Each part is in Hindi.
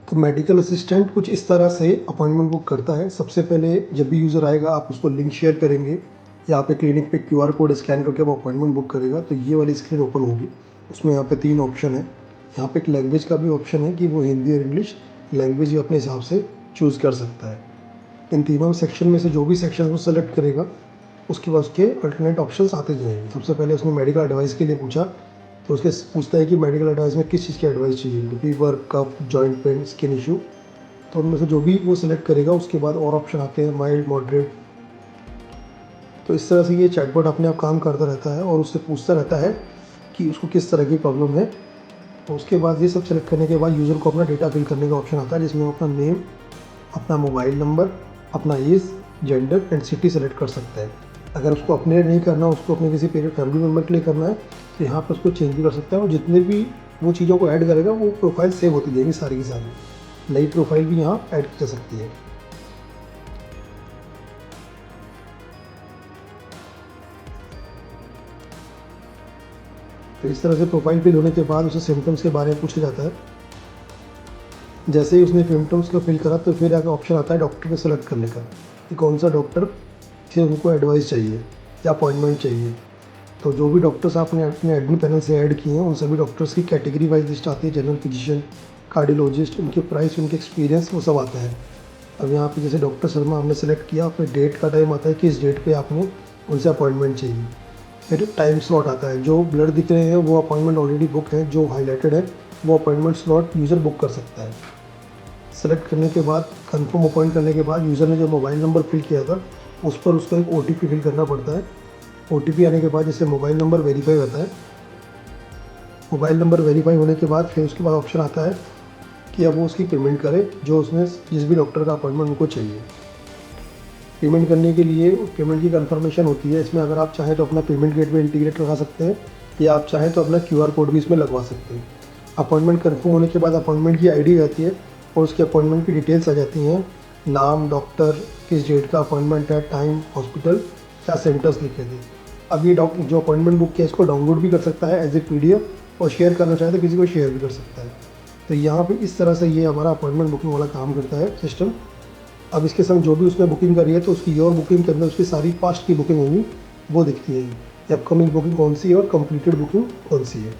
तो मेडिकल असिस्टेंट कुछ इस तरह से अपॉइंटमेंट बुक करता है। सबसे पहले जब भी यूज़र आएगा आप उसको लिंक शेयर करेंगे या पे क्लिनिक पे क्यूआर कोड स्कैन करके वो अपॉइंटमेंट बुक करेगा। तो ये वाली स्क्रीन ओपन होगी, उसमें यहाँ पे 3 ऑप्शन है। यहाँ पे एक लैंग्वेज का भी ऑप्शन है कि वो हिंदी और इंग्लिश लैंग्वेज अपने हिसाब से चूज़ कर सकता है। इन तीनों सेक्शन में से जो भी सेक्शन वो सेलेक्ट करेगा उसके बाद उसके अल्टरनेट ऑप्शंस आते जाएंगे। सबसे पहले उसने मेडिकल एडवाइस के लिए पूछा, तो उसके पूछता है कि मेडिकल एडवाइस में किस चीज़ की एडवाइस चाहिए, फीवर, कफ, जॉइंट पेन, स्किन इशू। तो उनमें से जो भी वो सिलेक्ट करेगा उसके बाद और ऑप्शन आते हैं माइल्ड, मॉडरेट। तो इस तरह से ये चैटबॉट अपने आप काम करता रहता है और उससे पूछता रहता है कि उसको किस तरह की प्रॉब्लम है। तो उसके बाद ये सब सेलेक्ट करने के बाद यूज़र को अपना डेटा फिल करने का ऑप्शन आता है, जिसमें वो अपना नेम, अपना मोबाइल नंबर, अपना age, gender and city select कर सकता है। अगर उसको अपने लिए नहीं करना, उसको अपने किसी फैमिली मेम्बर के लिए करना है तो यहाँ पर उसको चेंज भी कर सकता है। और जितने भी वो चीज़ों को ऐड करेगा वो प्रोफाइल सेव होती जाएगी सारी की सारी। नई प्रोफाइल भी यहाँ ऐड कर सकती है। तो इस तरह से प्रोफाइल फिल होने के बाद उसे सिम्टम्स के बारे में पूछा जाता है। जैसे ही उसने सिम्टम्स को फिल करा तो फिर आगे ऑप्शन आता है डॉक्टर को सेलेक्ट करने का कि कौन सा डॉक्टर से उनको एडवाइस चाहिए या अपॉइंटमेंट चाहिए। तो जो भी डॉक्टर्स आपने अपने एडमिट पैनल से ऐड किए हैं उन सभी डॉक्टर्स की कैटेगरी वाइज लिस्ट आती है, जनरल फिजिशियन, कार्डियोलॉजिस्ट, उनके प्राइस, उनके एक्सपीरियंस, वो सब आता है। अब यहाँ पे जैसे डॉक्टर शर्मा हमने सेलेक्ट किया, फिर डेट का टाइम आता है कि इस डेट पे आपने उनसे अपॉइंटमेंट चाहिए। फिर टाइम स्लॉट आता है, जो ब्लर दिख रहे हैं वो अपॉइंटमेंट ऑलरेडी बुक है, जो हाईलाइटेड है वो अपॉइंटमेंट स्लॉट यूज़र बुक कर सकता है। सेलेक्ट करने के बाद, कंफर्म अपॉइंट करने के बाद यूज़र ने जो मोबाइल नंबर फिल किया था उस पर उसको एक OTP फिल करना पड़ता है। OTP आने के बाद जैसे मोबाइल नंबर वेरीफाई होता है। मोबाइल नंबर वेरीफाई होने के बाद फिर उसके बाद ऑप्शन आता है कि अब वो उसकी पेमेंट करे, जो उसने जिस भी डॉक्टर का अपॉइंटमेंट उनको चाहिए। पेमेंट करने के लिए पेमेंट की कंफर्मेशन होती है। इसमें अगर आप चाहें तो अपना पेमेंट गेटवे इंटीग्रेट लगा सकते हैं या आप चाहें तो अपना QR कोड भी इसमें लगवा सकते हैं। अपॉइंटमेंट कंफर्म होने के बाद अपॉइंटमेंट की ID आती है और उसके अपॉइंटमेंट की डिटेल्स आ जाती हैं, नाम, डॉक्टर, किस डेट का अपॉइंटमेंट है, टाइम, हॉस्पिटल, क्या सेंटर्स लिखे थे। अब ये डॉक्टर जो अपॉइंटमेंट बुक किया इसको डाउनलोड भी कर सकता है एज ए PDF और शेयर करना चाहे तो किसी को शेयर भी कर सकता है। तो यहाँ पे इस तरह से ये हमारा अपॉइंटमेंट बुकिंग वाला काम करता है सिस्टम। अब इसके संग जो भी उसने बुकिंग करी है तो उसकी योर बुकिंग के अंदर उसकी सारी पास्ट की बुकिंग होंगी, वो दिखती है कि अपकमिंग बुकिंग कौन सी है और कंप्लीटेड बुकिंग कौन सी है।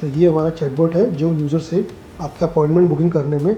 तो ये हमारा चैटबॉट है जो यूज़र से आपका अपॉइंटमेंट बुकिंग करने में